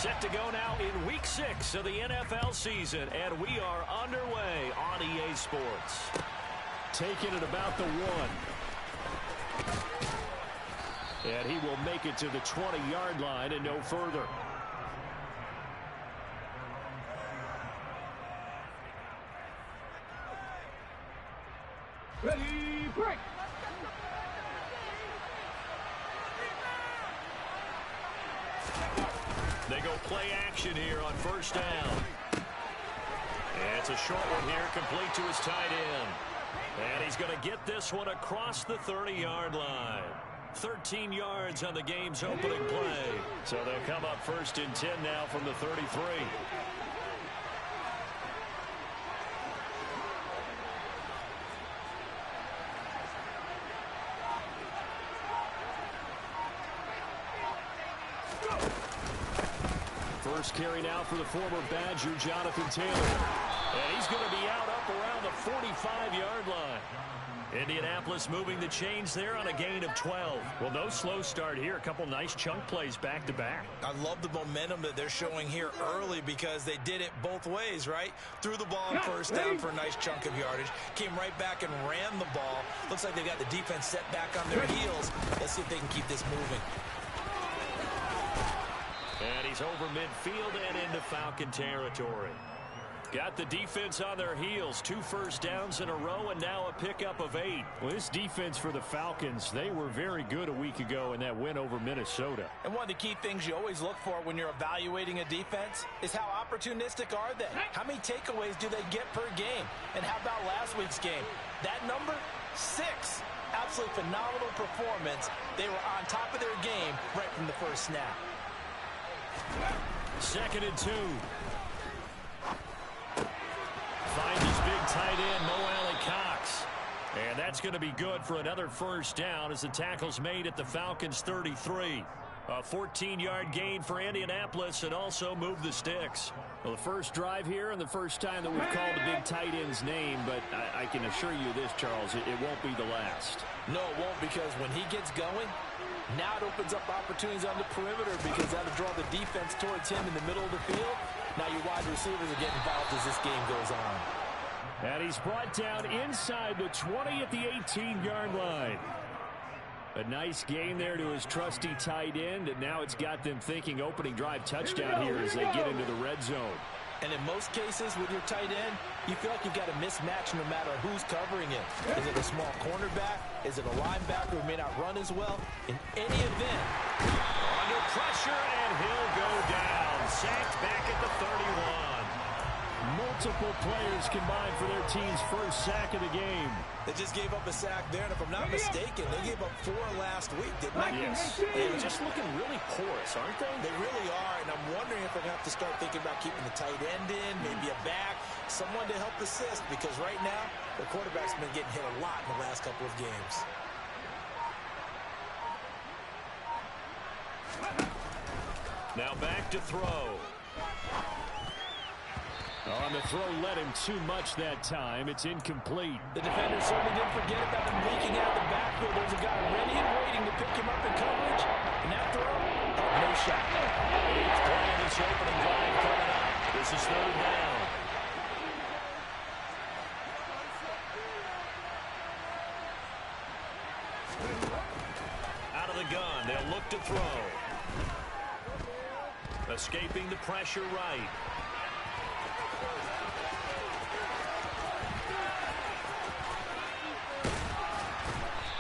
Set to go now in Week 6 of the NFL season, and we are underway on EA Sports. Taking it about the 1. And he will make it to the 20-yard line and no further. Ready, break! They go play action here on first down. And it's a short one here, complete to his tight end. And he's going to get this one across the 30-yard line. 13 yards on the game's opening play. So they'll come up first and 10 now from the 33. First carry now for the former Badger, Jonathan Taylor. And he's going to be out up around the 45-yard line. Indianapolis moving the chains there on a gain of 12. Well, no slow start here. A couple nice chunk plays back-to-back. I love the momentum that they're showing here early because they did it both ways, right? Threw the ball on first down for a nice chunk of yardage. Came right back and ran the ball. Looks like they got the defense set back on their heels. Let's see if they can keep this moving. And he's over midfield and into Falcon territory. Got the defense on their heels. 2 first downs in a row and now a pickup of 8. Well, this defense for the Falcons, they were very good a week ago in that win over Minnesota. And one of the key things you always look for when you're evaluating a defense is how opportunistic are they? How many takeaways do they get per game? And how about last week's game? That number, 6. Absolutely phenomenal performance. They were on top of their game right from the first snap. 2nd and 2. Finds his big tight end, Mo Alley-Cox. And that's going to be good for another first down as the tackle's made at the Falcons' 33. A 14-yard gain for Indianapolis and also move the sticks. Well, the first drive here and the first time that we've called the big tight end's name, but I can assure you this, Charles, it won't be the last. No, it won't, because when he gets going, now it opens up opportunities on the perimeter because that'll draw the defense towards him in the middle of the field. Now your wide receivers are getting involved as this game goes on. And he's brought down inside the 20 at the 18-yard line. A nice gain there to his trusty tight end, and now it's got them thinking opening drive touchdown here as they get into the red zone. And in most cases with your tight end, you feel like you've got a mismatch no matter who's covering it. Is it a small cornerback? Is it a linebacker who may not run as well? In any event, under pressure, and he'll go down. Sacked back at the 31. Multiple players combined for their team's first sack of the game. They just gave up a sack there, and if I'm not mistaken, they gave up 4 last week, didn't they? Yes. They're just looking really porous, aren't they? They really are, and I'm wondering if they're going to have to start thinking about keeping the tight end in, maybe a back, someone to help assist, because right now, the quarterback's been getting hit a lot in the last couple of games. Now back to throw. On the throw led him too much that time. It's incomplete. The defender certainly didn't forget about him leaking out the backfield. There's a guy ready and waiting to pick him up in coverage. And that throw, no shot. He's playing this opening drive coming up. This is 3rd down. Out of the gun, they'll look to throw. Escaping the pressure right.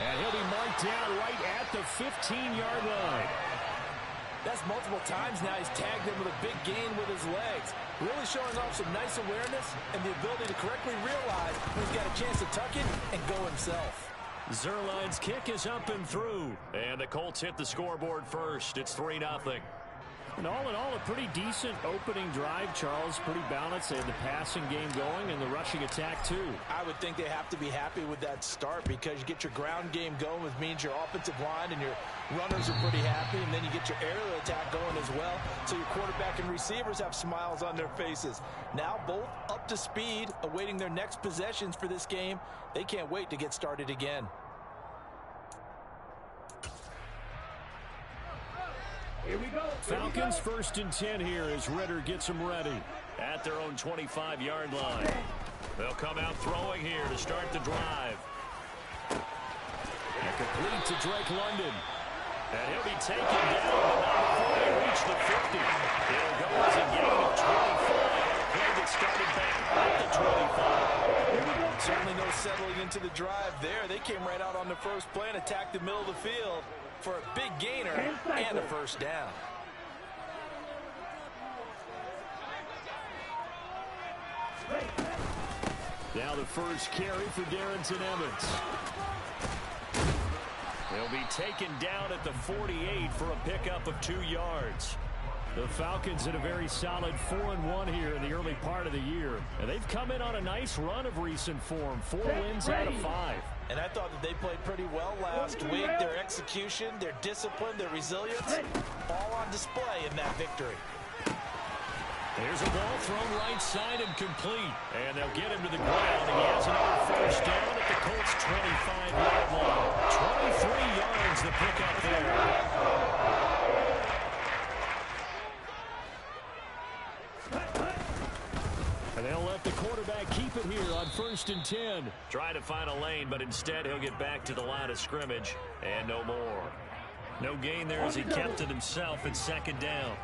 And he'll be marked down right at the 15-yard line. That's multiple times now he's tagged him with a big gain with his legs. Really showing off some nice awareness and the ability to correctly realize when he's got a chance to tuck it and go himself. Zerline's kick is up and through. And the Colts hit the scoreboard first. It's 3-0. And all in all, a pretty decent opening drive, Charles. Pretty balanced. They had the passing game going and the rushing attack, too. I would think they have to be happy with that start because you get your ground game going, which means your offensive line and your runners are pretty happy, and then you get your aerial attack going as well. So your quarterback and receivers have smiles on their faces. Now both up to speed, awaiting their next possessions for this game. They can't wait to get started again. Falcons 1st and 10 here as Ritter gets them ready. At their own 25-yard line. They'll come out throwing here to start the drive. And complete to Drake London. And he'll be taken down, but not before they reach the 50. It'll go as a gain of 25. A play that started back at the 25. Certainly no settling into the drive there. They came right out on the first play and attacked the middle of the field for a big gainer and a first down. Now the first carry for Darrington Evans. He'll be taken down at the 48 for a pickup of 2 yards. The Falcons in a very solid 4-1 here in the early part of the year. And they've come in on a nice run of recent form. 4 wins out of 5. And I thought that they played pretty well last week. Their execution, their discipline, their resilience, all on display in that victory. There's a ball thrown right side and complete. And they'll get him to the ground. And he has another first down at the Colts' 25-yard line. 23 yards the pickup there. And they'll let the quarterback keep it here on 1st and 10. Trying to find a lane, but instead he'll get back to the line of scrimmage. And no more. No gain there as he kept it himself at 2nd down.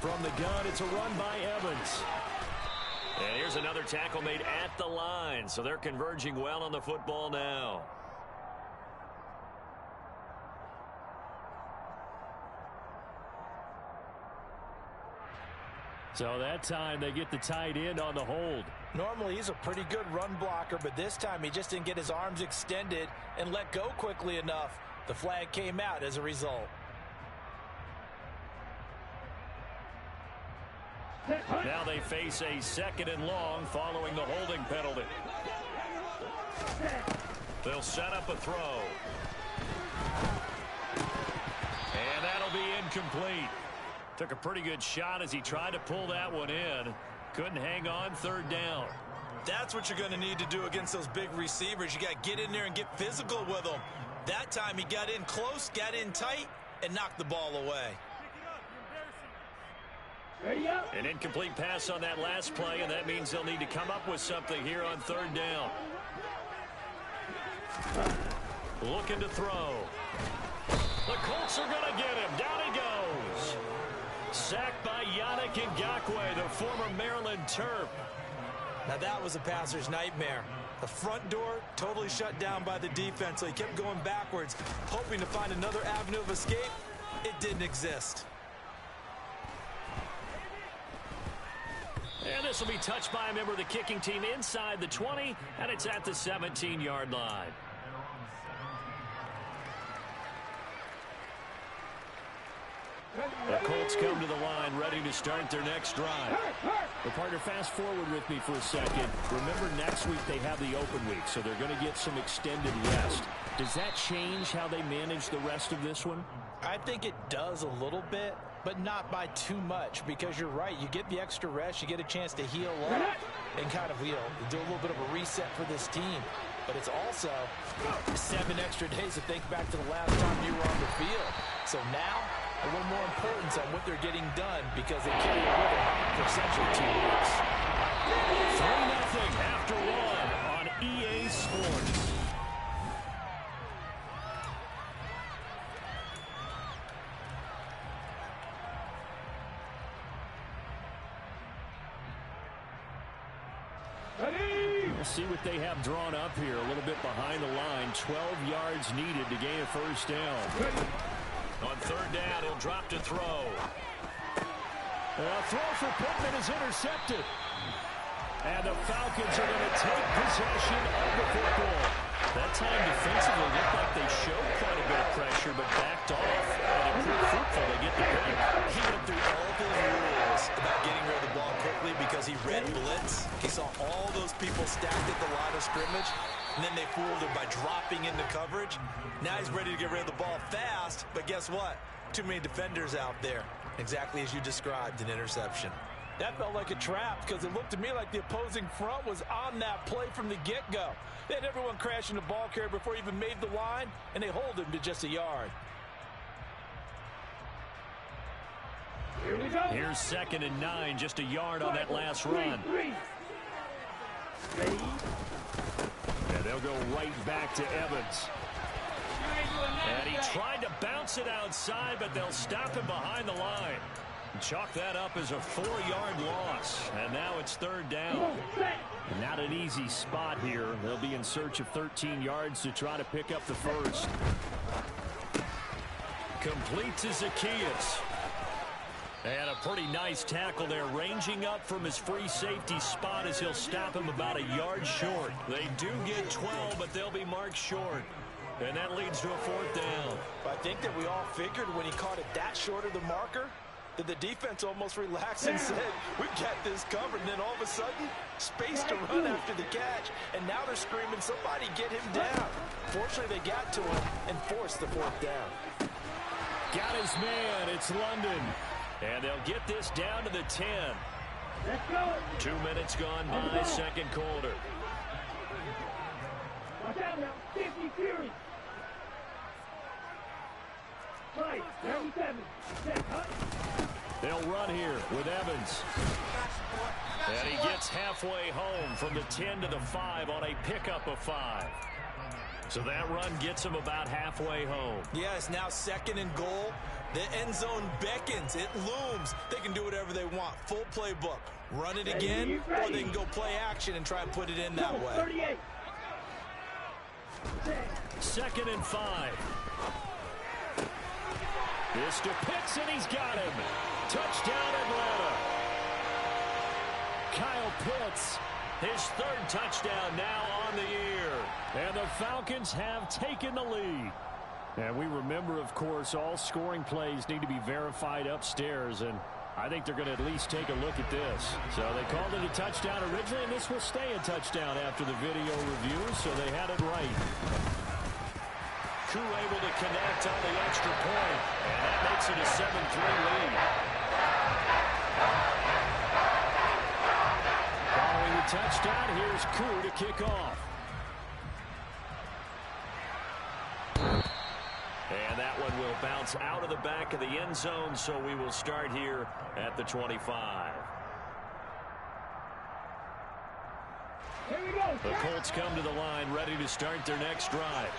From the gun, it's a run by Evans. And here's another tackle made at the line. So they're converging well on the football now. So that time they get the tight end on the hold. Normally he's a pretty good run blocker, but this time he just didn't get his arms extended and let go quickly enough. The flag came out as a result. Now they face a 2nd and long following the holding penalty. They'll set up a throw. And that'll be incomplete. Took a pretty good shot as he tried to pull that one in. Couldn't hang on. 3rd down. That's what you're going to need to do against those big receivers. You got to get in there and get physical with them. That time he got in close, got in tight, and knocked the ball away. An incomplete pass on that last play, and that means they'll need to come up with something here on 3rd down. Looking to throw. The Colts are going to get him. Down he goes. Sacked by Yannick Ngakoue, the former Maryland Terp. Now that was a passer's nightmare. The front door totally shut down by the defense, so he kept going backwards, hoping to find another avenue of escape. It didn't exist. And this will be touched by a member of the kicking team inside the 20, and it's at the 17-yard line. The Colts come to the line ready to start their next drive. The partner, fast forward with me for a second. Remember, next week they have the open week, so they're going to get some extended rest. Does that change how they manage the rest of this one? I think it does a little bit, but not by too much, because you're right. You get the extra rest, you get a chance to heal up and kind of do a little bit of a reset for this team. But it's also 7 extra days to think back to the last time you were on the field. So now, a little more importance on what they're getting done, because they carry it with them for essentially 2 weeks. 3-0 after 1 on EA Sports. Let's see what they have drawn up here. A little bit behind the line. 12 yards needed to gain a first down. On 3rd down, he'll drop to throw. A throw for Pittman is intercepted. And the Falcons are going to take possession of the football. That time defensively looked like they showed quite a bit of pressure, but backed off. And it proved fruitful. They get the pick. He went through all of his rules about getting rid of the ball quickly because he read blitz. He saw all those people stacked at the line of scrimmage, and then they fooled him by dropping into coverage. Now he's ready to get rid of the ball fast, but guess what? Too many defenders out there. Exactly as you described, an interception. That felt like a trap because it looked to me like the opposing front was on that play from the get-go. They had everyone crashing the ball carrier before he even made the line, and they hold him to just a yard. Here we go. Here's 2nd and 9, just a yard on that last run. Ready? And they'll go right back to Evans. And he tried to bounce it outside, but they'll stop him behind the line. Chalk that up as a 4-yard loss. And now it's 3rd down. Not an easy spot here. They'll be in search of 13 yards to try to pick up the first. Complete to Zacchaeus. And a pretty nice tackle there, ranging up from his free safety spot as he'll stop him about a yard short. They do get 12, but they'll be marked short. And that leads to a 4th down. I think that we all figured when he caught it that short of the marker, that the defense almost relaxed and said, we've got this covered. And then all of a sudden, space to run after the catch. And now they're screaming, somebody get him down. Fortunately, they got to him and forced the 4th down. Got his man. It's London. And they'll get this down to the 10. Let's go. 2 minutes gone by, 2nd quarter. Watch out now. 50 Fury. Right. 37. Set. Cut. They'll run here with Evans. And he gets halfway home from the 10 to the 5 on a pickup of 5. So that run gets him about halfway home. Yeah, it's now 2nd and goal. The end zone beckons. It looms. They can do whatever they want. Full playbook. Run it again, or they can go play action and try and put it in that way. 38. 2nd and 5. This to Pitts, and he's got him. Touchdown, Atlanta. Kyle Pitts, his 3rd touchdown now on the year. And the Falcons have taken the lead. And we remember, of course, all scoring plays need to be verified upstairs, and I think they're going to at least take a look at this. So they called it a touchdown originally, and this will stay a touchdown after the video review, so they had it right. Crew able to connect on the extra point, and that makes it a 7-3 lead. Following the touchdown, here's Crew to kick off. And that one will bounce out of the back of the end zone, so we will start here at the 25. Here we go. The Colts come to the line, ready to start their next drive.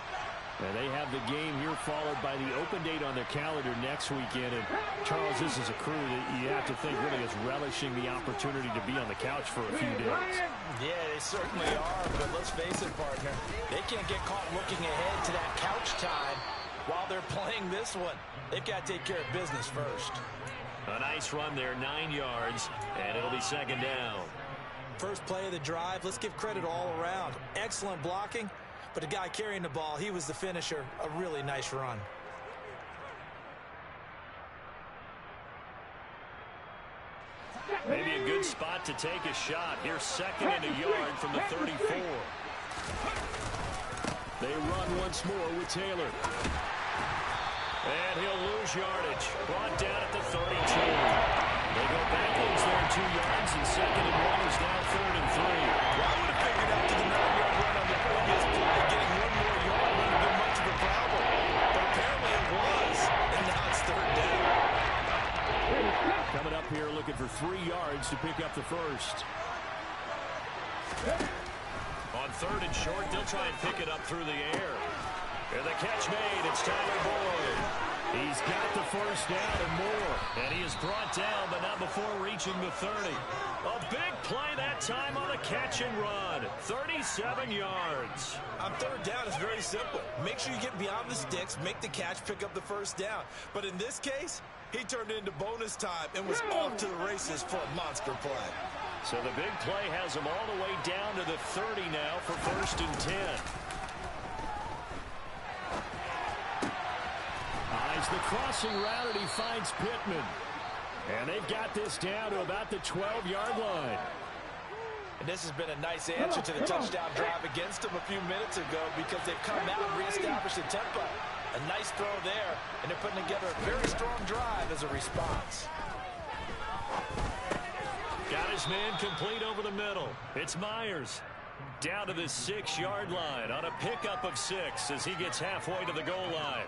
And they have the game here followed by the open date on their calendar next weekend. And, Charles, this is a crew that you have to think really is relishing the opportunity to be on the couch for a few days. Yeah, they certainly are, but let's face it, partner. They can't get caught looking ahead to that couch time while they're playing this one. They've got to take care of business first. A nice run there, 9 yards, and it'll be 2nd down. First play of the drive, let's give credit all around. Excellent blocking, but the guy carrying the ball, he was the finisher. A really nice run. Maybe a good spot to take a shot. Here's 2nd and a yard from the 34. They run once more with Taylor. And he'll lose yardage. Brought down at the 32. They go backwards there 2 yards, and 2nd and 1 is now 3rd and 3. Well, I would have figured out to the 9-yard run on the previous play, getting one more yard wouldn't have been much of a problem. But apparently it was, and now it's 3rd down. Coming up here looking for 3 yards to pick up the first. On 3rd and short, they'll try and pick it up through the air. And the catch made, it's Tyler Boyd. He's got the first down and more. And he is brought down, but not before reaching the 30. A big play that time on the catch and run. 37 yards. On 3rd down, it's very simple. Make sure you get beyond the sticks, make the catch, pick up the first down. But in this case, he turned into bonus time and was off to the races for a monster play. So the big play has him all the way down to the 30 now for 1st and 10. As the crossing route, he finds Pittman. And they've got this down to about the 12-yard line. And this has been a nice answer to the touchdown drive against them a few minutes ago because they've come out and reestablished the tempo. A nice throw there, and they're putting together a very strong drive as a response. his man complete over the middle. It's Myers down to the 6-yard line on a pickup of 6 as he gets halfway to the goal line.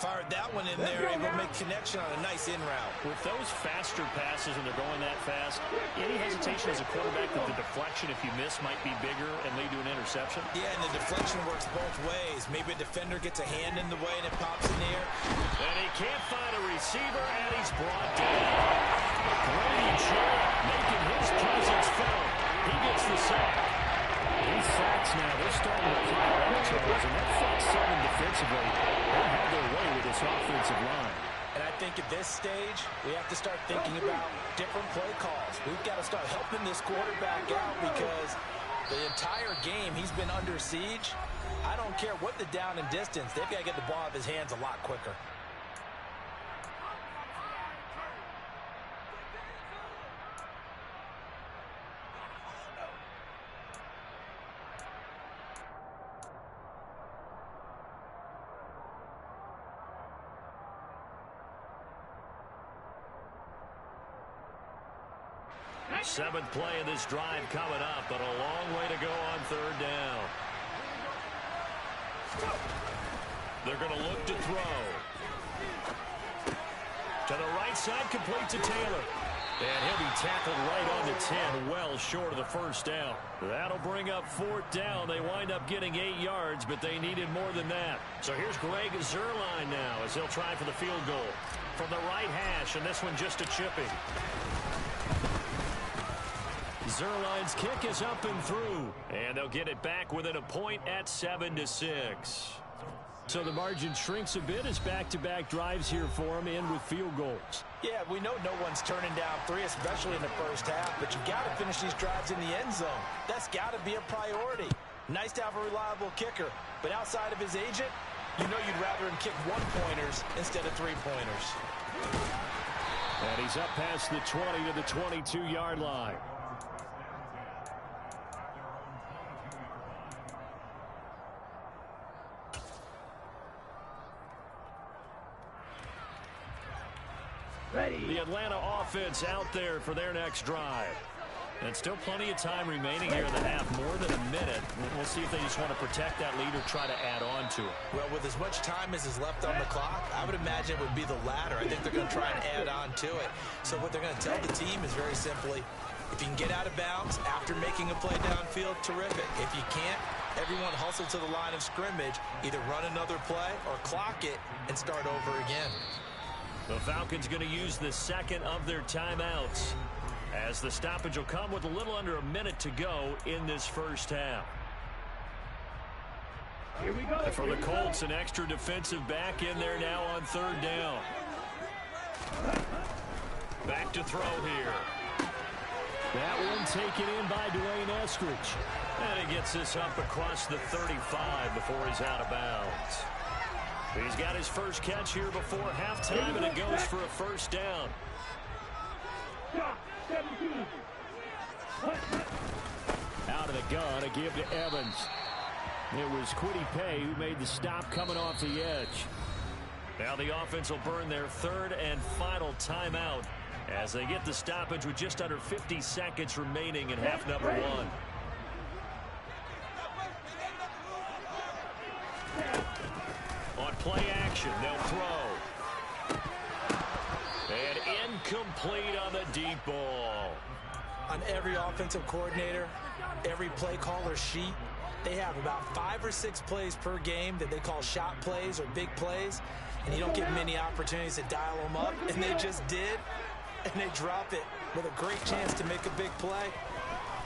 Fired that one in there, able to make connection on a nice in route. With those faster passes and they're going that fast, any hesitation as a quarterback that the deflection, if you miss, might be bigger and lead to an interception? Yeah, and the deflection works both ways. Maybe a defender gets a hand in the way and it pops in the air. And he can't find a receiver, and he's brought down. Grady Jarrett making his presence felt. He gets the sack. These sacks now, they're starting to pile up, Charles, and that front seven defensively, they have their way with this offensive line. And I think at this stage, we have to start thinking about different play calls. We've got to start helping this quarterback out because the entire game he's been under siege. I don't care what the down and distance, they've got to get the ball out of his hands a lot quicker. Seventh play of this drive coming up, but a long way to go on third down. They're going to look to throw. To the right side, complete to Taylor. And he'll be tackled right on the 10, well short of the first down. That'll bring up fourth down. They wind up getting 8 yards, but they needed more than that. So here's Greg Zuerlein now as he'll try for the field goal. From the right hash, and this one just a chipping. Zuerlein's kick is up and through, and they'll get it back within a point at 7-6. So the margin shrinks a bit as back-to-back drives here for them, end with field goals. Yeah, we know no one's turning down 3, especially in the first half, but you got to finish these drives in the end zone. That's got to be a priority. Nice to have a reliable kicker, but outside of his agent, you know you'd rather him kick 1-pointers instead of 3-pointers. And he's up past the 20 to the 22-yard line. The Atlanta offense out there for their next drive. And still plenty of time remaining here in the half, more than a minute. We'll see if they just want to protect that lead or try to add on to it. Well, with as much time as is left on the clock, I would imagine it would be the latter. I think they're going to try and add on to it. So what they're going to tell the team is very simply, if you can get out of bounds after making a play downfield, terrific. If you can't, everyone hustle to the line of scrimmage, either run another play or clock it and start over again. The Falcons going to use the second of their timeouts as the stoppage will come with a little under a minute to go in this first half. Here we go. And for the Colts, an extra defensive back in there now on third down. Back to throw here. That one taken in by Dwayne Eskridge. And he gets this up across the 35 before he's out of bounds. He's got his first catch here before halftime, and it goes for a first down. Stop. 17. Out of the gun, a give to Evans. It was Kwity Paye who made the stop coming off the edge. Now the offense will burn their third and final timeout as they get the stoppage with just under 50 seconds remaining in half number one. On play action, they'll throw. And incomplete on the deep ball. On every offensive coordinator, every play caller sheet, they have about 5 or 6 plays per game that they call shot plays or big plays, and you don't get many opportunities to dial them up, and they just did, and they drop it with a great chance to make a big play.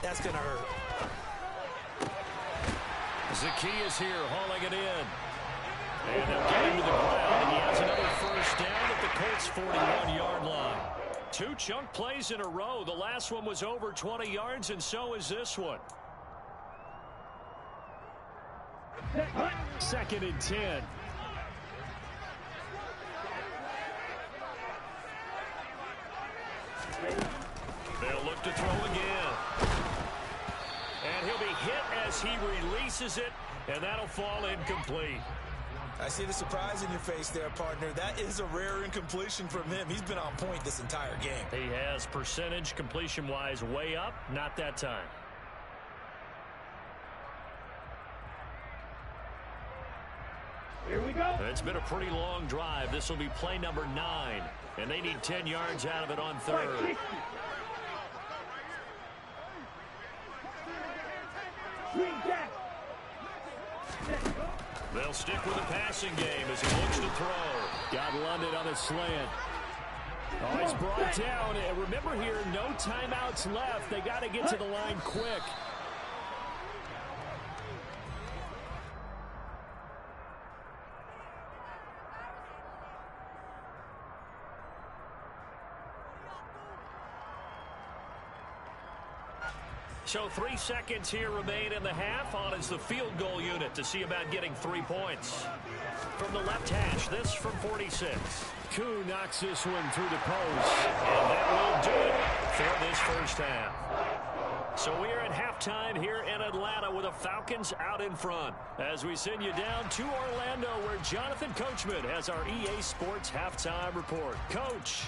That's going to hurt. Zacchaeus here hauling it in. And they'll get him to the ground, and he has another first down at the Colts' 41-yard line. 2 chunk plays in a row. The last one was over 20 yards, and so is this one. Second and 10. They'll look to throw again. And he'll be hit as he releases it, and that'll fall incomplete. I see the surprise in your face there, partner. That is a rare incompletion from him. He's been on point this entire game. He has percentage completion-wise way up, not that time. Here we go. It's been a pretty long drive. This will be play number 9, and they need 10 yards out of it on third. They'll stick with the passing game as he looks to throw. Got London on a slant. Oh, he's brought down. And remember here, no timeouts left. They got to get to the line quick. So 3 seconds here remain in the half. On is the field goal unit to see about getting 3 points. From the left hash, this from 46. Koo knocks this one through the post. And that will do it for this first half. So we are at halftime here in Atlanta with the Falcons out in front. As we send you down to Orlando where Jonathan Coachman has our EA Sports halftime report. Coach.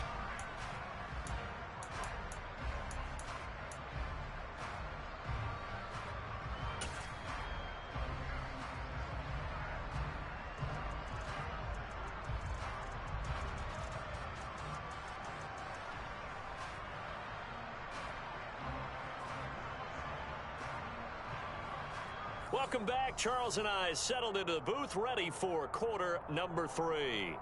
Welcome back. Charles and I settled into the booth ready for quarter number 3.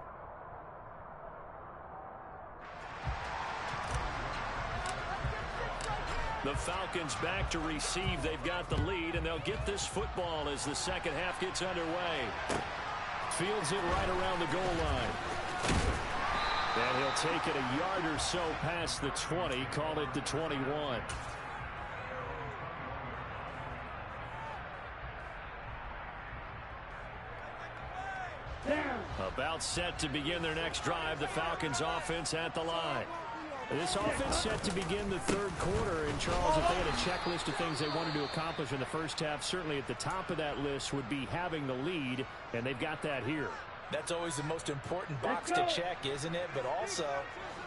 The Falcons back to receive. They've got the lead, and they'll get this football as the second half gets underway. Fields it right around the goal line. And he'll take it a yard or so past the 20, call it the 21. About set to begin their next drive. The Falcons offense at the line. This offense set to begin the third quarter. And Charles, if they had a checklist of things they wanted to accomplish in the first half, certainly at the top of that list would be having the lead. And they've got that here. That's always the most important box to check, isn't it? But also,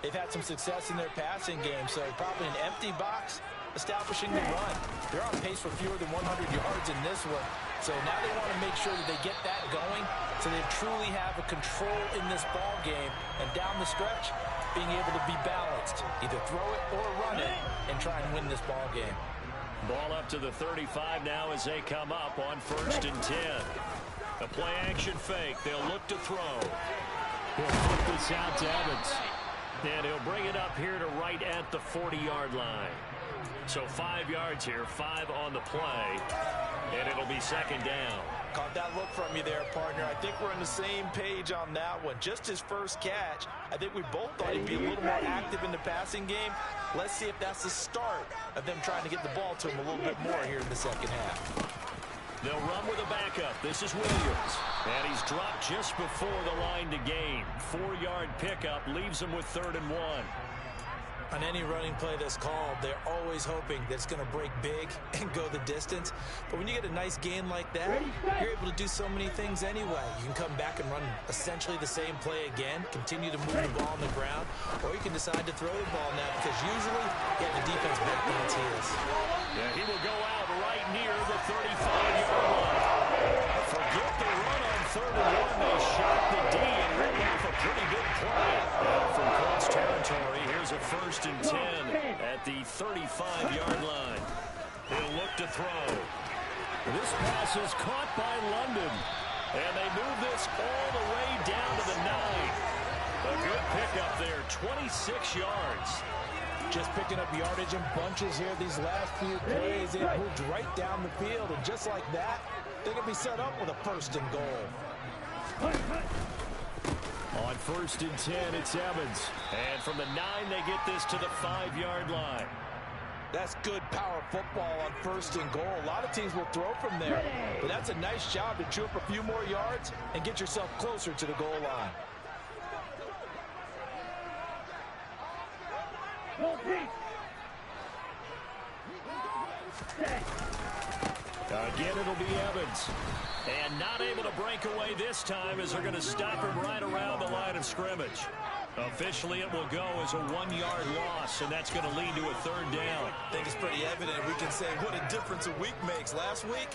they've had some success in their passing game. So probably an empty box establishing the run. They're on pace for fewer than 100 yards in this one. So now they want to make sure that they get that going so they truly have a control in this ball game. And down the stretch, being able to be balanced. Either throw it or run it and try and win this ball game. Ball up to the 35 now as they come up on 1st and 10. A play action fake. They'll look to throw. He'll put this out to Evans. And he'll bring it up here to right at the 40-yard line. So 5 yards here, 5 on the play. And it'll be second down. Caught that look from you there, partner. I think we're on the same page on that one. Just his first catch. I think we both thought he'd be a little more active in the passing game. Let's see if that's the start of them trying to get the ball to him a little bit more here in the second half. They'll run with a backup. This is Williams. And he's dropped just before the line to gain. 4-yard pickup leaves him with 3rd and 1. On any running play that's called, they're always hoping that it's going to break big and go the distance. But when you get a nice gain like that, you're able to do so many things anyway. You can come back and run essentially the same play again, continue to move the ball on the ground, or you can decide to throw the ball now because usually you have the defense back on its heels. Yeah, he will go out right near the 35-yard line. Forget the run on 3rd and 1. They shot the D and ripped off a pretty good play. From Colts territory, here's a 1st and 10 at the 35-yard line. He'll look to throw. This pass is caught by London. And they move this all the way down to the 9. A good pickup there, 26 yards. Just picking up yardage in bunches here these last few plays. They moved right down the field, and just like that, they can be set up with a 1st and goal. On 1st and 10, it's Evans. And from the 9, they get this to the 5-yard line. That's good power football on 1st and goal. A lot of teams will throw from there, but that's a nice job to chew up a few more yards and get yourself closer to the goal line. Again, it'll be Evans. And not able to break away this time as they're going to stop him right around the line of scrimmage. Officially, it will go as a 1-yard loss, and that's going to lead to a third down. I think it's pretty evident. We can say what a difference a week makes. Last week,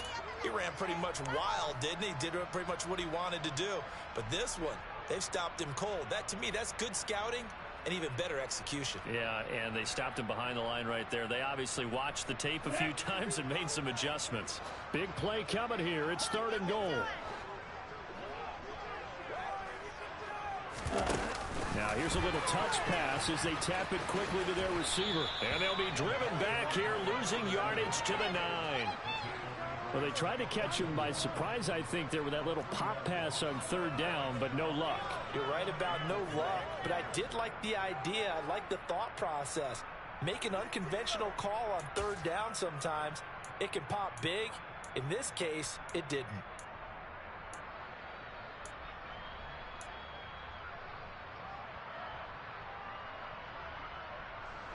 he ran pretty much wild, didn't he? Did pretty much what he wanted to do. But this one, they've stopped him cold. That, to me, that's good scouting and even better execution. Yeah, and they stopped him behind the line right there. They obviously watched the tape a few times and made some adjustments. Big play coming here. It's 3rd and goal. Now here's a little touch pass as they tap it quickly to their receiver. And they'll be driven back here, losing yardage to the 9. Well, they tried to catch him by surprise, I think, there with that little pop pass on 3rd down, but no luck. You're right about no luck, but I did like the idea. I like the thought process. Make an unconventional call on 3rd down sometimes. It can pop big. In this case, it didn't.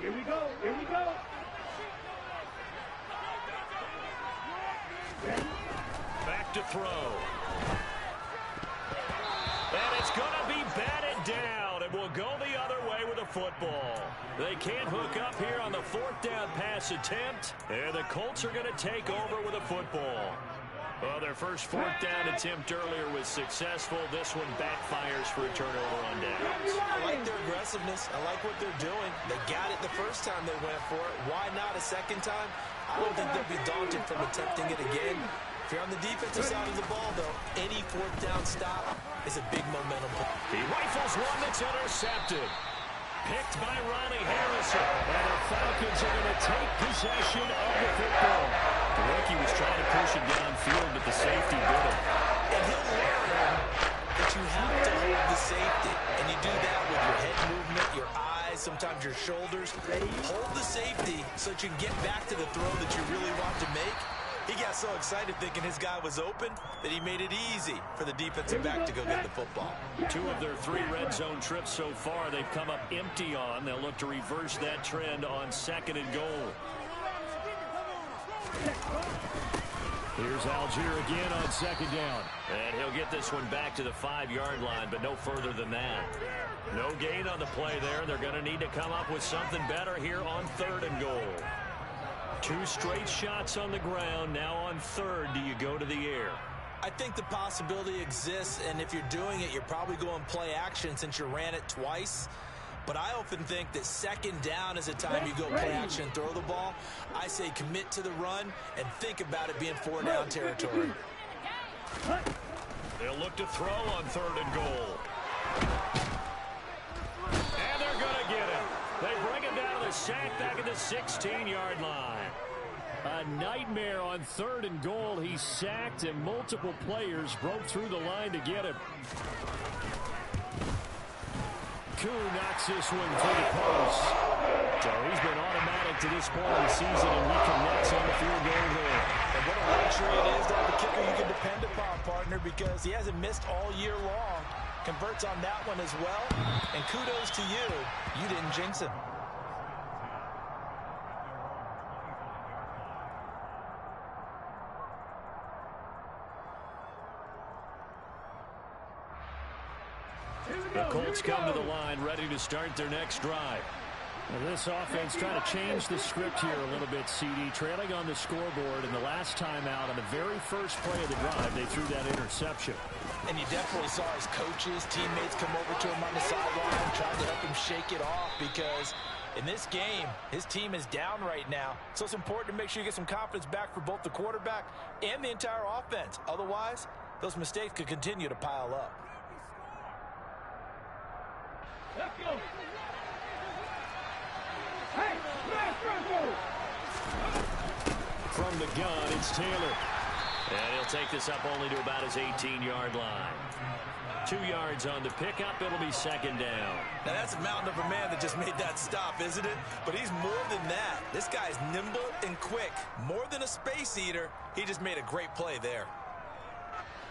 Here we go. Here we go. Back to throw. And it's going to be batted down. It will go the other way with a football. They can't hook up here on the 4th down pass attempt. And the Colts are going to take over with a football. Well, their first 4th down attempt earlier was successful. This one backfires for a turnover on downs. I like their aggressiveness. I like what they're doing. They got it the first time they went for it. Why not a second time? I don't think they'll be daunted from attempting it again. If you're on the defensive side of the ball, though, any 4th down stop is a big momentum. He rifles one that's intercepted. Picked by Ronnie Harrison. And the Falcons are going to take possession of the football. The rookie was trying to push it downfield, but the safety did it. And he'll learn that you have to hold the safety. And you do that with your head movement, your eyes, sometimes your shoulders. Hold the safety so that you can get back to the throw that you really want to make. He got so excited thinking his guy was open that he made it easy for the defensive back to go get the football. 2 of their 3 red zone trips so far they've come up empty on. They'll look to reverse that trend on 2nd and goal. Here's Algier again on 2nd down. And he'll get this one back to the 5-yard line, but no further than that. No gain on the play there. They're going to need to come up with something better here on 3rd and goal. 2 straight shots on the ground. Now on 3rd, do you go to the air? I think the possibility exists, and if you're doing it, you're probably going play action since you ran it twice. But I often think that 2nd down is a time you go play action and throw the ball. I say commit to the run and think about it being 4-down territory. They'll look to throw on 3rd and goal. And they're going to get him. They bring him down to the sack back at the 16-yard line. A nightmare on 3rd and goal. He sacked, and multiple players broke through the line to get him. Koo knocks this one through the post. So he's been automatic to this point of the season, and he connects on the field goal there. And what a luxury it is to have a kicker you can depend upon, partner, because he hasn't missed all year long. Converts on that one as well. And kudos to you. You didn't jinx him. The Colts come to the line, ready to start their next drive. Well, this offense trying to change the script here a little bit, CD. Trailing on the scoreboard, and the last time out on the very first play of the drive, they threw that interception. And you definitely saw his coaches, teammates come over to him on the sideline, trying to help him shake it off, because in this game, his team is down right now. So it's important to make sure you get some confidence back for both the quarterback and the entire offense. Otherwise, those mistakes could continue to pile up. Let's go. Hey, From the gun, it's Taylor. And he'll take this up only to about his 18-yard line. 2 yards on the pickup. It'll be 2nd down. Now, that's a mountain of a man that just made that stop, isn't it? But he's more than that. This guy's nimble and quick. More than a space eater, he just made a great play there.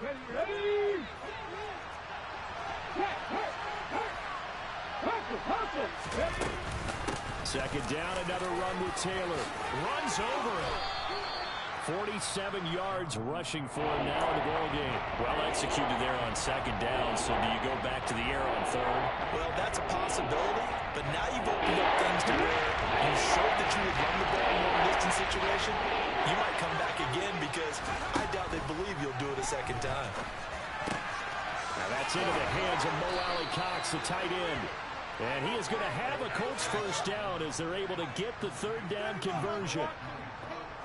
Ready? Second down, another run with Taylor. Runs over him. 47 yards rushing for him now in the ball game. Well executed there on second down. So do you go back to the air on third? Well, that's a possibility, but now you've opened up things to where you showed that you would run the ball in a long-distance situation. You might come back again because I doubt they believe you'll do it a second time. Now that's into the hands of Mo Alley-Cox, the tight end. And he is going to have a Colts first down as they're able to get the third down conversion.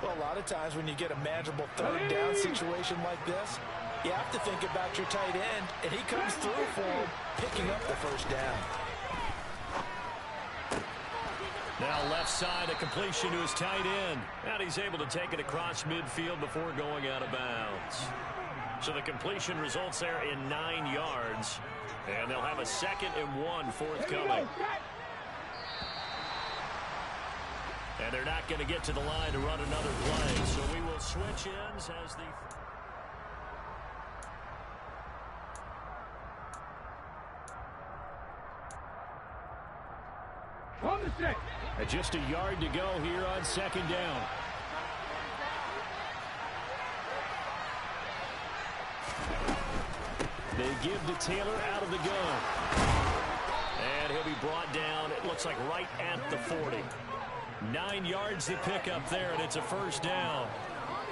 Well, a lot of times when you get a manageable third down situation like this, you have to think about your tight end, and he comes through for him, picking up the first down. Now left side, a completion to his tight end. And he's able to take it across midfield before going out of bounds. So the completion results there in 9 yards. And they'll have a 2nd and 1 forthcoming. And they're not going to get to the line to run another play. So we will switch ends as the... On the stick. Just a yard to go here on second down. They give to Taylor out of the gun. And he'll be brought down, it looks like right at the 40. 9 yards to pick up there, and it's a first down.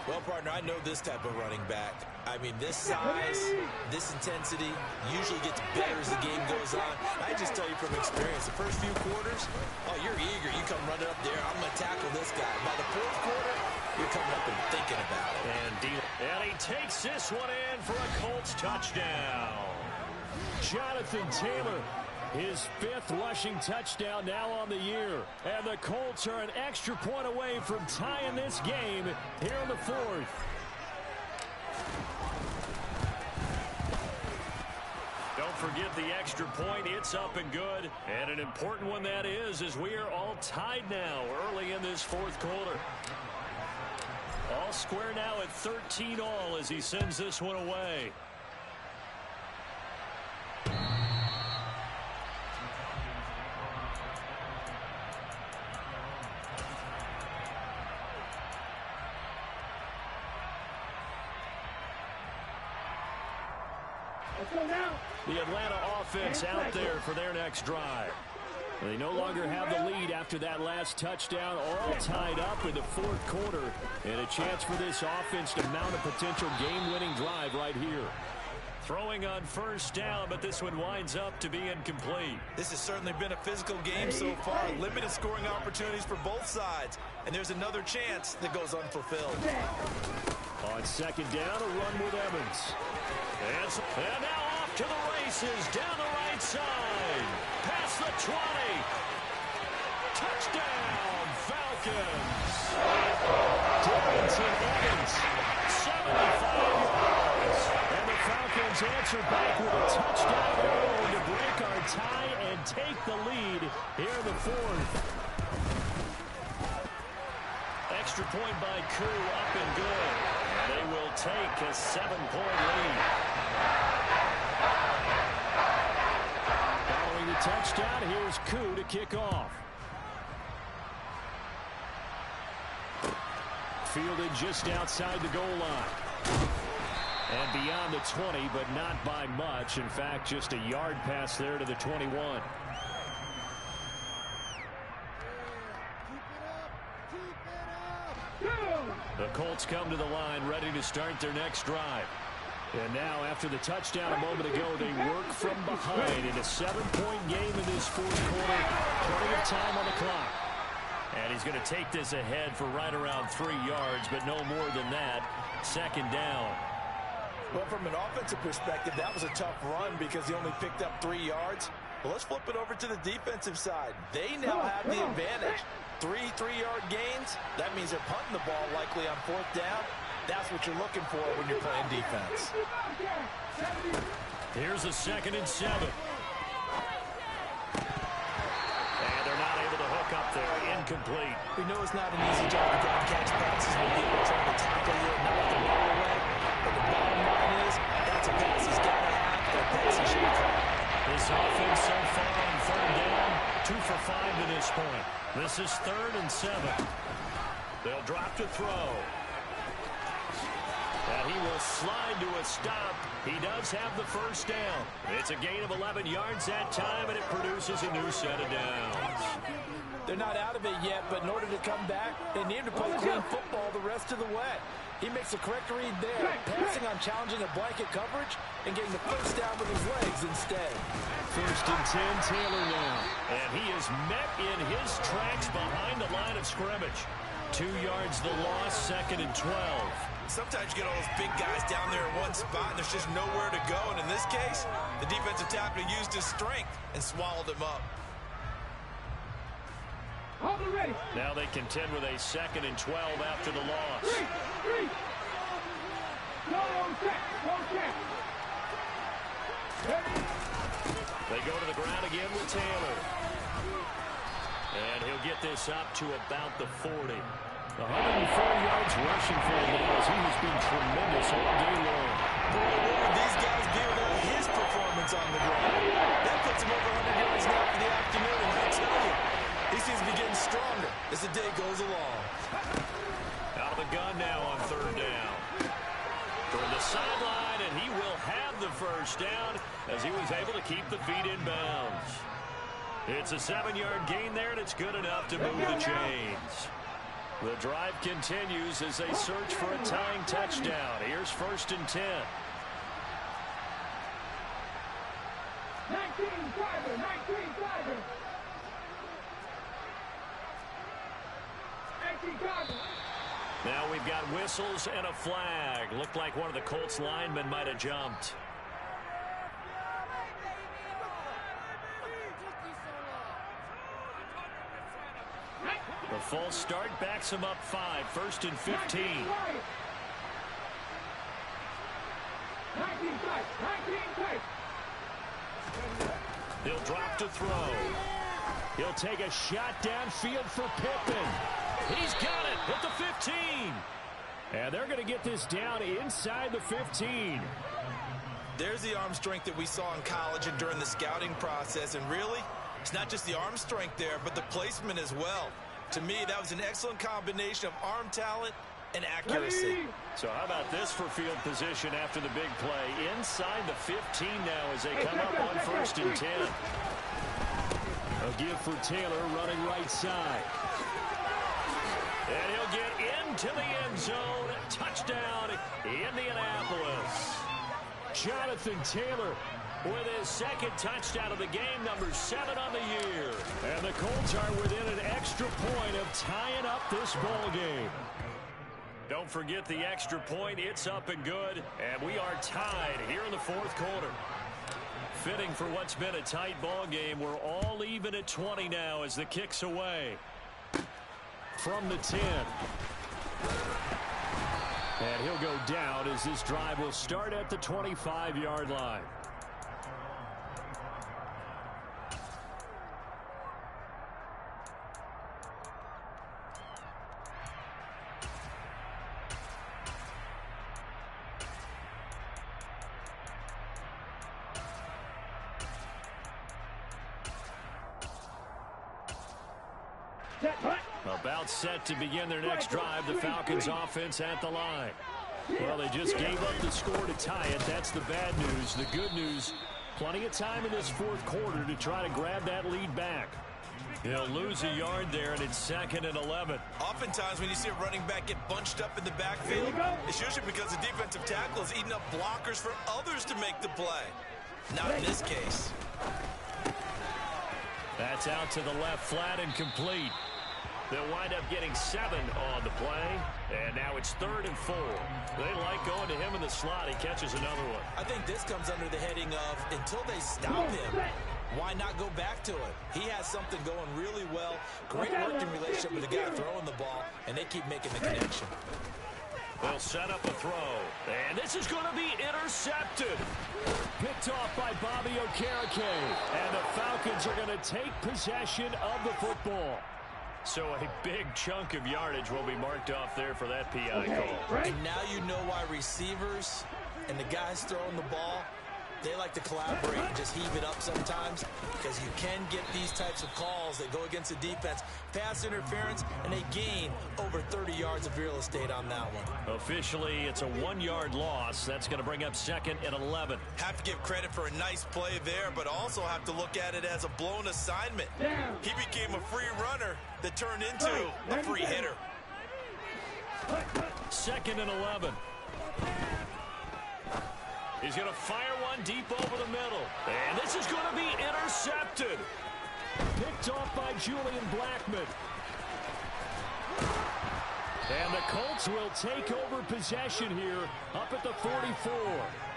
Well, partner, I know this type of running back. I mean, this size, this intensity usually gets better as the game goes on. I just tell you from experience, the first few quarters, oh, you're eager. You come running up there, I'm going to tackle this guy. By the fourth quarter, you're coming up and thinking about it. And he takes this one in for a Colts touchdown. Jonathan Taylor, his 5th rushing touchdown now on the year. And the Colts are an extra point away from tying this game here in the 4th. Don't forget the extra point. It's up and good. And an important one that is, as we are all tied now early in this 4th quarter. All square now at 13 all as he sends this one away. Let's go now. The Atlanta offense out there for their next drive. They no longer have the lead after that last touchdown, all tied up in the 4th quarter. And a chance for this offense to mount a potential game-winning drive right here. Throwing on first down, but this one winds up to be incomplete. This has certainly been a physical game so far. Limited scoring opportunities for both sides. And there's another chance that goes unfulfilled. On second down, a run with Evans. And now off to the races down the right side. Past the 20. Touchdown, Falcons. Darrington Evans, 75 yards. And the Falcons answer back with a touchdown to break our tie and take the lead here in the 4th. Extra point by Koo, up and good. And they will take a 7-point lead. Following the touchdown, here's Koo to kick off. Fielded just outside the goal line. And beyond the 20, but not by much. In fact, just a yard pass there to the 21. The Colts come to the line ready to start their next drive. And now, after the touchdown a moment ago, they work from behind in a 7-point game in this 4th quarter. Plenty of time on the clock. And he's going to take this ahead for right around 3 yards, but no more than that. Second down. Well, from an offensive perspective, that was a tough run because he only picked up 3 yards. Well, let's flip it over to the defensive side. They now have the advantage. 3 3-yard gains. That means they're punting the ball likely on 4th down. That's what you're looking for when you're playing defense. Here's a 2nd and 7. And they're not able to hook up there. Incomplete. We know it's not an easy job to go and catch passes when people are trying to tackle you and knock the ball away. But the bottom line is, that's a pass he's got to have. That pass he should have caught. This offense so far on 3rd down, 2 for 5 to this point. This is 3rd and 7. They'll drop to throw. And he will slide to a stop. He does have the first down. It's a gain of 11 yards that time, and it produces a new set of downs. They're not out of it yet, but in order to come back, they need to play clean football the rest of the way. He makes a correct read there, passing on challenging a blanket coverage and getting the first down with his legs instead. First and 10, Taylor now. And he is met in his tracks behind the line of scrimmage. 2 yards the loss, 2nd and 12. Sometimes you get all those big guys down there in one spot, and there's just nowhere to go. And in this case, the defensive tackle used his strength and swallowed him up. Hold it ready. Now they contend with a 2nd and 12 after the loss. Three. Go on check. They go to the ground again with Taylor. And he'll get this up to about the 40. 104 yards rushing for him as he has been tremendous all day long. Boy, what would these guys be without his performance on the ground? That puts him over 100 yards now for the afternoon, and I tell you, he seems to be getting stronger as the day goes along. Out of the gun now on 3rd down. Toward the sideline, and he will have the first down as he was able to keep the feet in bounds. It's a 7-yard gain there, and it's good enough to move the chains. The drive continues as they search for a tying touchdown. Here's 1st and 10. 19 driver. Now we've got whistles and a flag. Looked like one of the Colts linemen might have jumped. The false start backs him up 5. 1st and 15. 19 tight. He'll drop to throw. He'll take a shot downfield for Pippen. He's got it at the 15. And they're going to get this down inside the 15. There's the arm strength that we saw in college and during the scouting process. And really, it's not just the arm strength there, but the placement as well. To me, that was an excellent combination of arm talent and accuracy. So how about this for field position after the big play? Inside the 15 now as they come up on 1st and 10. A give for Taylor running right side. And he'll get into the end zone. Touchdown, Indianapolis. Jonathan Taylor with his 2nd touchdown of the game, number 7 on the year. And the Colts are within an extra point of tying up this ball game. Don't forget the extra point. It's up and good. And we are tied here in the 4th quarter. Fitting for what's been a tight ball game. We're all even at 20 now as the kick's away. From the 10. And he'll go down as this drive will start at the 25-yard line. About set to begin their next drive. The Falcons offense at the line. Well, they just gave up the score to tie it. That's the bad news. The good news, plenty of time in this 4th quarter to try to grab that lead back. He'll lose a yard there, and it's 2nd and 11. Oftentimes when you see a running back get bunched up in the backfield, it's usually because the defensive tackle is eating up blockers for others to make the play. Not in this case. That's out to the left, flat and complete. They'll wind up getting 7 on the play, and now it's 3rd and 4. They like going to him in the slot. He catches another one. I think this comes under the heading of until they stop him, why not go back to it? He has something going really well. Great working relationship with the guy throwing the ball, and they keep making the connection. They'll set up a throw, and this is going to be intercepted. Picked off by Bobby Okereke, and the Falcons are going to take possession of the football. So a big chunk of yardage will be marked off there for that PI call. And now you know why receivers and the guys throwing the ball They like to collaborate and just heave it up sometimes because you can get these types of calls that go against the defense. Pass interference, and they gain over 30 yards of real estate on that one. Officially, it's a 1-yard loss. That's going to bring up 2nd and 11. Have to give credit for a nice play there, but also have to look at it as a blown assignment. He became a free runner that turned into a free hitter. 2nd and 11. He's going to fire one deep over the middle. And this is going to be intercepted. Picked off by Julian Blackmon. And the Colts will take over possession here up at the 44.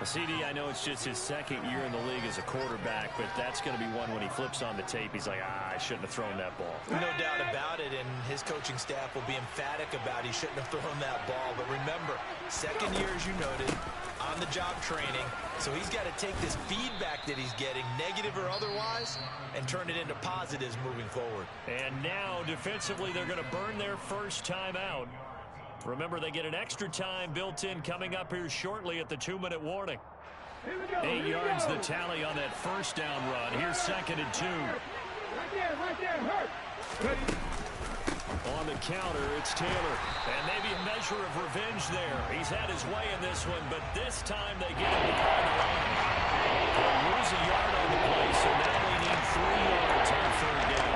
CD, I know it's just his 2nd year in the league as a quarterback, but that's going to be one when he flips on the tape. He's like, I shouldn't have thrown that ball. No doubt about it, and his coaching staff will be emphatic about he shouldn't have thrown that ball. But remember, 2nd year, as you noted, on-the-job training. So he's got to take this feedback that he's getting, negative or otherwise, and turn it into positives moving forward. And now, defensively, they're going to burn their first time out. Remember, they get an extra time built in coming up here shortly at the 2-minute warning. 8 yards the tally on that first down run. Here's 2nd and 2. Right there, hurt. Ready. On the counter, it's Taylor. And maybe a measure of revenge there. He's had his way in this one, but this time they get him behind the line. They'll lose a yard on the play, so now they need 3 yards on 3rd down.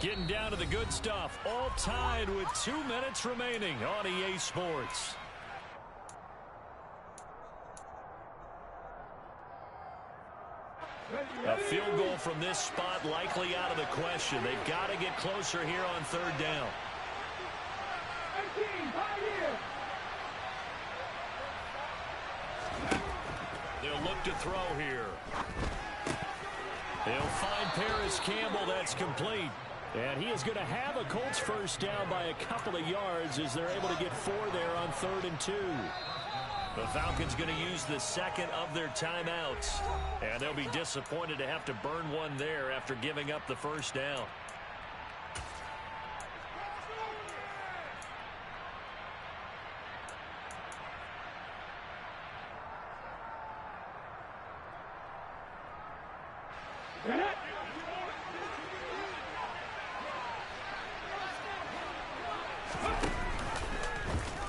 Getting down to the good stuff. All tied with 2 minutes remaining on EA Sports. A field goal from this spot likely out of the question. They've got to get closer here on 3rd down. 18, 5 years. They'll look to throw here. They'll find Paris Campbell. That's complete. And he is going to have a Colts first down by a couple of yards as they're able to get 4 there on 3rd and 2. The Falcons going to use the 2nd of their timeouts. And they'll be disappointed to have to burn one there after giving up the first down.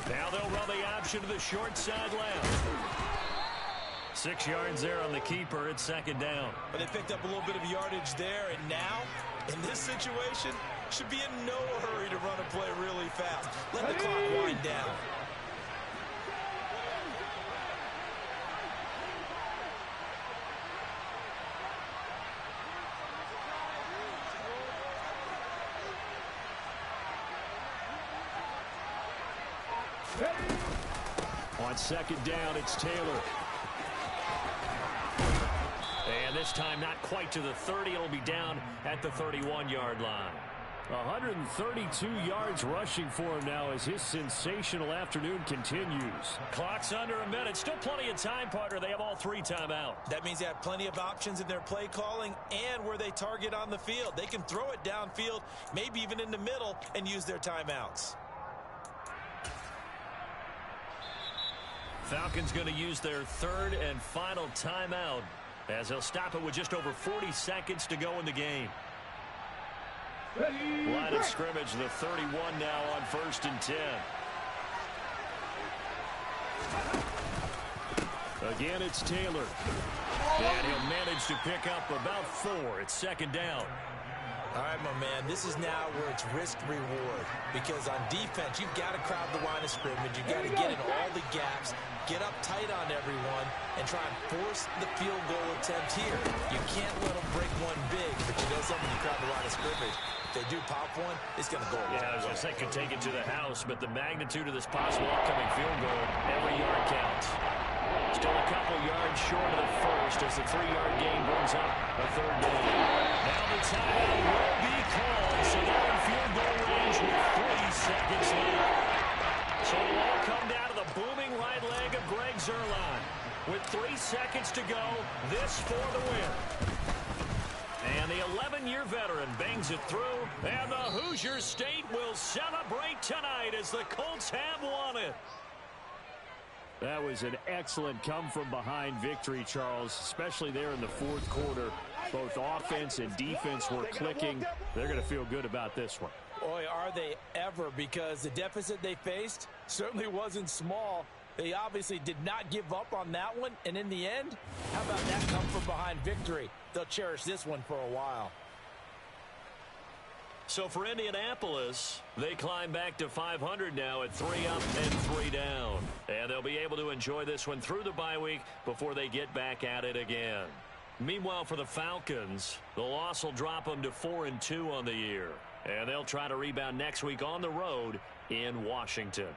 Now they'll run the option to the short side left. 6 yards there on the keeper. It's 2nd down. But they picked up a little bit of yardage there, and now, in this situation, should be in no hurry to run a play really fast. Let the clock wind down. On 2nd down, it's Taylor. And this time not quite to the 30. It'll be down at the 31-yard line. 132 yards rushing for him now as his sensational afternoon continues. Clock's under a minute. Still plenty of time, partner. They have all 3 timeout. That means they have plenty of options in their play calling and where they target on the field. They can throw it downfield, maybe even in the middle, and use their timeouts. Falcons going to use their 3rd and final timeout as they'll stop it with just over 40 seconds to go in the game. Line of scrimmage, the 31 now on 1st and 10. Again, it's Taylor. And he'll manage to pick up about 4. It's 2nd down. All right, my man, this is now where it's risk-reward. Because on defense, you've got to crowd the line of scrimmage. You've got to get in all the gaps, get up tight on everyone, and try and force the field goal attempt here. You can't let them break one big, but you know something, you crowd the line of scrimmage. If they do pop one, it's going to go away. Yeah, I was going to say, could take it to the house, but the magnitude of this possible upcoming field goal, every yard counts. Still a couple yards short of the first as the 3-yard gain brings up a 3rd down. Now the timeout will be called, so they're in field goal range with 3 seconds left. So it'll all come down to the booming right leg of Greg Zuerlein. With 3 seconds to go, this for the win. And the 11-year veteran bangs it through, and the Hoosier State will celebrate tonight as the Colts have won it. That was an excellent come-from-behind victory, Charles, especially there in the fourth quarter. Both offense and defense were clicking. They're going to feel good about this one. Boy, are they ever, because the deficit they faced certainly wasn't small. They obviously did not give up on that one, and in the end, how about that come-from-behind victory? They'll cherish this one for a while. So for Indianapolis, they climb back to 500 now at 3 up and 3 down. And they'll be able to enjoy this one through the bye week before they get back at it again. Meanwhile, for the Falcons, the loss will drop them to 4-2 on the year. And they'll try to rebound next week on the road in Washington.